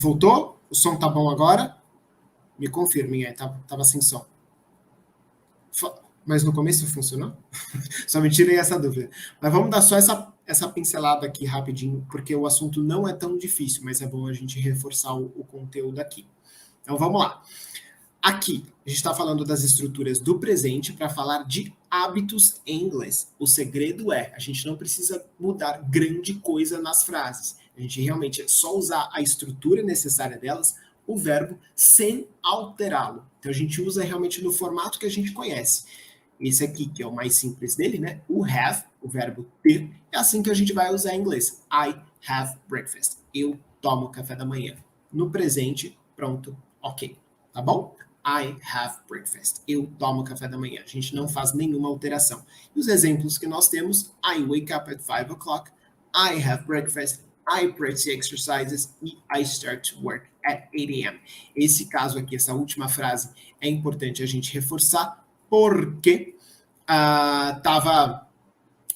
Voltou? O som tá bom agora? Me confirmem aí, tava sem som. Mas no começo funcionou? Só me tirem essa dúvida. Mas vamos dar só essa pincelada aqui rapidinho, porque o assunto não é tão difícil, mas é bom a gente reforçar o conteúdo aqui. Então vamos lá. Aqui, a gente está falando das estruturas do presente para falar de hábitos em inglês. O segredo é, a gente não precisa mudar grande coisa nas frases. A gente realmente é só usar a estrutura necessária delas, o verbo, sem alterá-lo. Então a gente usa realmente no formato que a gente conhece. Esse aqui, que é o mais simples dele, né? O have, o verbo ter, é assim que a gente vai usar em inglês. I have breakfast. Eu tomo café da manhã. No presente, pronto, ok. Tá bom? I have breakfast. Eu tomo café da manhã. A gente não faz nenhuma alteração. E os exemplos que nós temos: I wake up at 5 o'clock, I have breakfast, I practice exercises e I start to work at 8 a.m. Esse caso aqui, essa última frase, é importante a gente reforçar, porque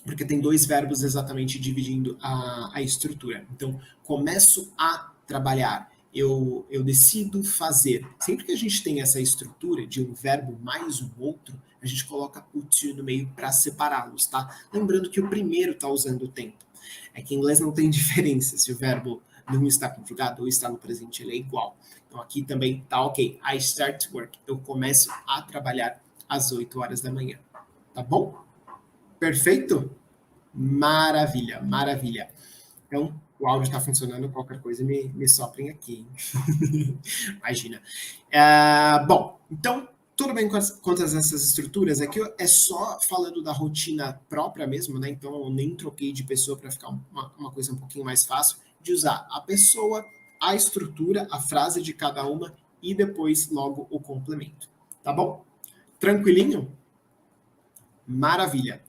porque tem dois verbos exatamente dividindo a estrutura. Então, começo a trabalhar, eu decido fazer. Sempre que a gente tem essa estrutura de um verbo mais um outro, a gente coloca o to no meio para separá-los, tá? Lembrando que o primeiro está usando o tempo. É que em inglês não tem diferença se o verbo não está conjugado ou está no presente, ele é igual. Então aqui também tá ok. I start to work. Eu começo a trabalhar às 8 horas da manhã. Tá bom? Perfeito? Maravilha, maravilha. Então, o áudio está funcionando, qualquer coisa me soprem aqui. Imagina. Bom, então, tudo bem quanto a essas estruturas. Aqui é só falando da rotina própria mesmo, né? Então, eu nem troquei de pessoa para ficar uma coisa um pouquinho mais fácil de usar a pessoa, a estrutura, a frase de cada uma e depois logo o complemento. Tá bom? Tranquilinho? Maravilha.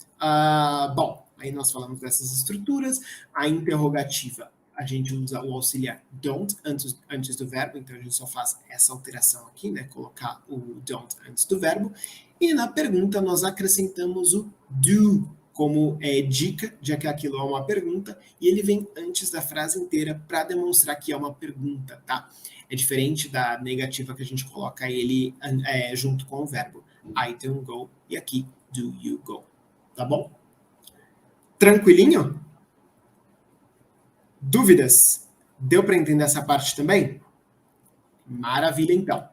Bom, aí nós falamos dessas estruturas. A interrogativa, a gente usa o auxiliar don't antes do verbo, então a gente só faz essa alteração aqui, né? Colocar o don't antes do verbo. E na pergunta nós acrescentamos o do como dica, já que aquilo é uma pergunta, e ele vem antes da frase inteira para demonstrar que é uma pergunta, tá? É diferente da negativa que a gente coloca ele junto com o verbo. I don't go, e aqui do you go? Tá bom? Tranquilinho? Dúvidas? Deu para entender essa parte também? Maravilha, então.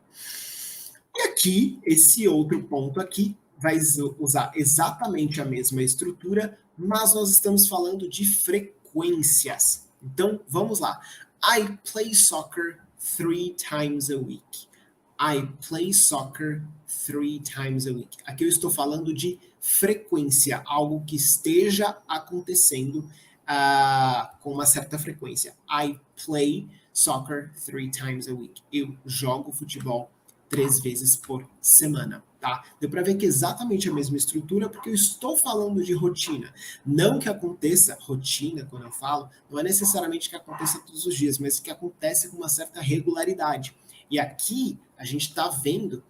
E aqui, esse outro ponto aqui vai usar exatamente a mesma estrutura, mas nós estamos falando de frequências. Então, vamos lá. I play soccer 3 times a week. I play soccer 3 times a week. Aqui eu estou falando de frequência, algo que esteja acontecendo com uma certa frequência. I play soccer 3 times a week. Eu jogo futebol 3 vezes por semana, tá? Deu para ver que é exatamente a mesma estrutura, porque eu estou falando de rotina. Não que aconteça rotina, quando eu falo, não é necessariamente que aconteça todos os dias, mas que aconteça com uma certa regularidade. E aqui a gente está vendo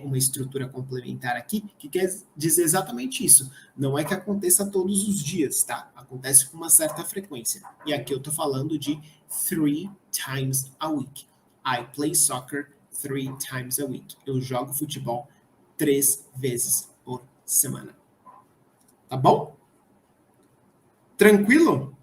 uma estrutura complementar aqui que quer dizer exatamente isso. Não é que aconteça todos os dias, tá? Acontece com uma certa frequência. E aqui eu estou falando de 3 times a week. I play soccer 3 times a week. Eu jogo futebol 3 vezes por semana. Tá bom? Tranquilo?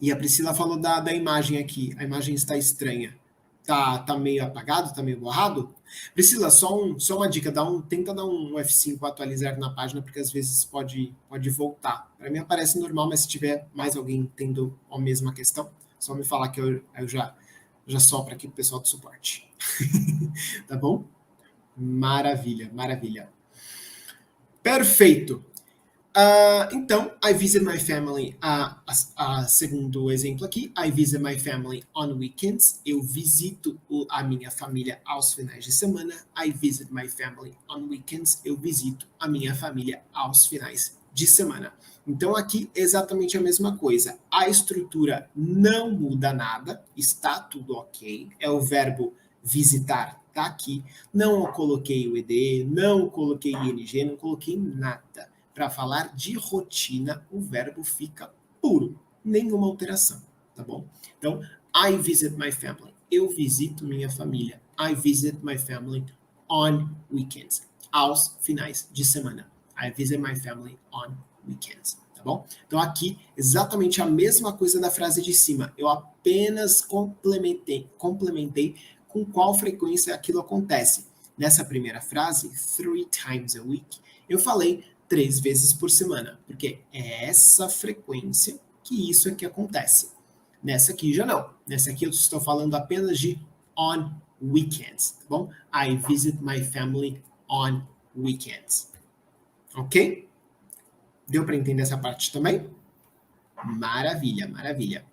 E a Priscila falou da imagem aqui. A imagem está estranha. Tá meio apagado? Tá meio borrado? Priscila, só uma dica. Tenta dar um F5 para atualizar na página, porque às vezes pode voltar. Para mim aparece normal, mas se tiver mais alguém tendo a mesma questão, só me falar que eu já sopro aqui pro pessoal do suporte. Tá bom? Maravilha, maravilha. Perfeito. Então, I visit my family, segundo exemplo aqui, I visit my family on weekends. Eu visito a minha família aos finais de semana. I visit my family on weekends. Eu visito a minha família aos finais de semana. Então, aqui exatamente a mesma coisa. A estrutura não muda nada, está tudo ok. É o verbo visitar, tá aqui. Não coloquei o ed, não coloquei ing, não coloquei nada. Para falar de rotina, o verbo fica puro, nenhuma alteração, tá bom? Então, I visit my family. Eu visito minha família. I visit my family on weekends. Aos finais de semana. I visit my family on weekends. Tá bom? Então aqui, exatamente a mesma coisa da frase de cima. Eu apenas complementei com qual frequência aquilo acontece. Nessa primeira frase, 3 times a week, eu falei 3 vezes por semana, porque é essa frequência que isso aqui acontece. Nessa aqui já não. Nessa aqui eu estou falando apenas de on weekends, tá bom? I visit my family on weekends. Ok? Deu para entender essa parte também? Maravilha, maravilha.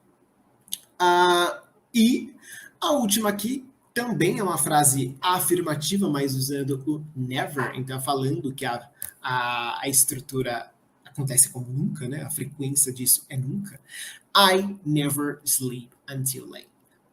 E a última aqui também é uma frase afirmativa, mas usando o never, então falando que a estrutura acontece como nunca, né? A frequência disso é nunca. I never sleep until late.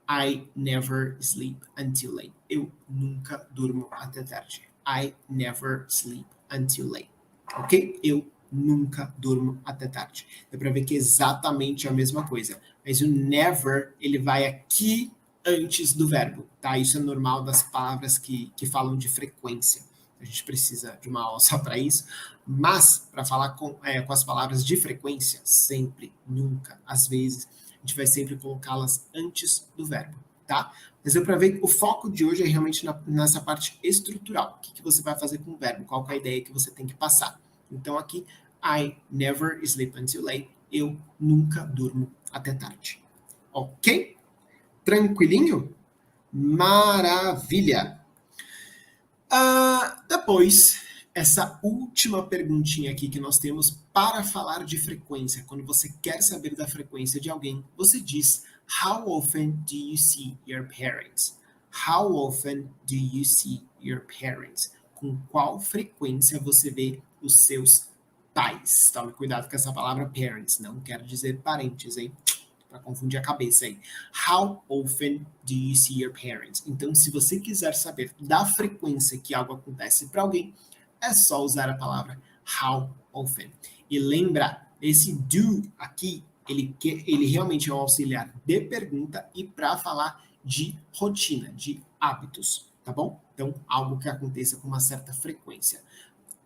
I never sleep until late. Eu nunca durmo até tarde. I never sleep until late. Ok? Eu nunca durmo até tarde. Dá para ver que é exatamente a mesma coisa. Mas o never, ele vai aqui antes do verbo, tá? Isso é normal das palavras que falam de frequência. A gente precisa de uma aula só para isso. Mas, para falar com as palavras de frequência, sempre, nunca, às vezes, a gente vai sempre colocá-las antes do verbo, tá? Mas deu para ver que o foco de hoje é realmente nessa parte estrutural. O que você vai fazer com o verbo? Qual é a ideia que você tem que passar? Então, aqui, I never sleep until late. Eu nunca durmo até tarde. Ok? Tranquilinho? Maravilha! Depois, essa última perguntinha aqui que nós temos para falar de frequência. Quando você quer saber da frequência de alguém, você diz How often do you see your parents? How often do you see your parents? Com qual frequência você vê os seus pais? Tome cuidado com essa palavra parents, não quero dizer parentes, hein? Para confundir a cabeça aí. How often do you see your parents? Então, se você quiser saber da frequência que algo acontece para alguém, é só usar a palavra how often. E lembra, esse do aqui, ele realmente é um auxiliar de pergunta e para falar de rotina, de hábitos, tá bom? Então, algo que aconteça com uma certa frequência.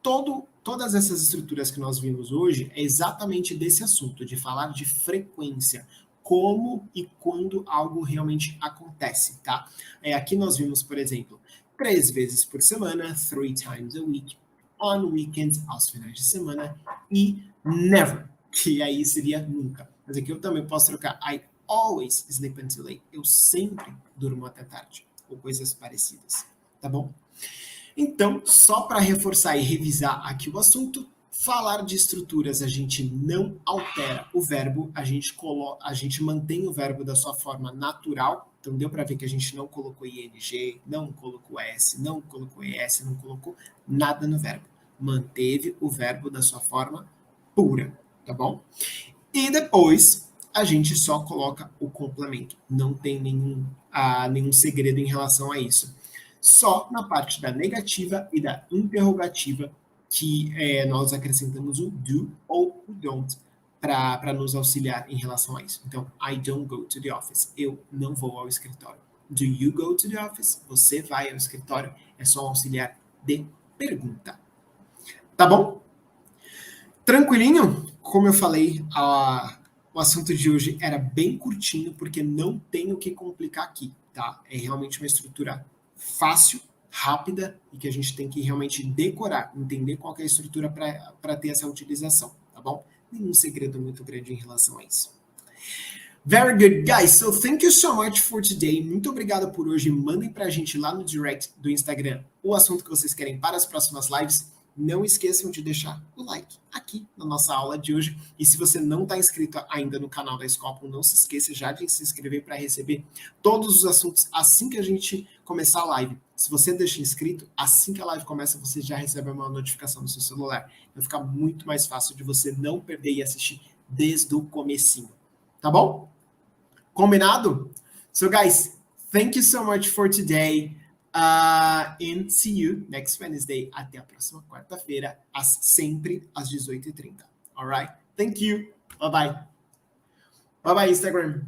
Todas essas estruturas que nós vimos hoje é exatamente desse assunto, de falar de frequência, como e quando algo realmente acontece, tá? Aqui nós vimos, por exemplo, 3 vezes por semana, 3 times a week, on weekends, aos finais de semana, e never, que aí seria nunca. Mas aqui eu também posso trocar I always sleep until late. Eu sempre durmo até tarde, ou coisas parecidas, tá bom? Então, só para reforçar e revisar aqui o assunto, falar de estruturas, a gente não altera o verbo, a gente mantém o verbo da sua forma natural. Então, deu para ver que a gente não colocou ing, não colocou s, não colocou es, não colocou nada no verbo. Manteve o verbo da sua forma pura, tá bom? E depois, a gente só coloca o complemento. Não tem nenhum segredo em relação a isso. Só na parte da negativa e da interrogativa que nós acrescentamos o do ou o don't para nos auxiliar em relação a isso. Então, I don't go to the office. Eu não vou ao escritório. Do you go to the office? Você vai ao escritório. É só um auxiliar de pergunta. Tá bom? Tranquilinho? Como eu falei, o assunto de hoje era bem curtinho, porque não tem o que complicar aqui, tá? É realmente uma estrutura fácil, rápida, e que a gente tem que realmente decorar, entender qual é a estrutura para ter essa utilização, tá bom? Nenhum segredo muito grande em relação a isso. Very good, guys. So thank you so much for today. Muito obrigado por hoje. Mandem pra gente lá no direct do Instagram o assunto que vocês querem para as próximas lives. Não esqueçam de deixar o like aqui na nossa aula de hoje. E se você não está inscrito ainda no canal da Scopus, não se esqueça já de se inscrever para receber todos os assuntos assim que a gente começar a live. Se você deixa inscrito, assim que a live começa, você já recebe uma notificação no seu celular. Vai ficar muito mais fácil de você não perder e assistir desde o comecinho. Tá bom? Combinado? So, guys, thank you so much for today. And see you next Wednesday. Até a próxima quarta-feira, sempre às 18h30. Alright? Thank you. Bye-bye. Bye-bye, Instagram.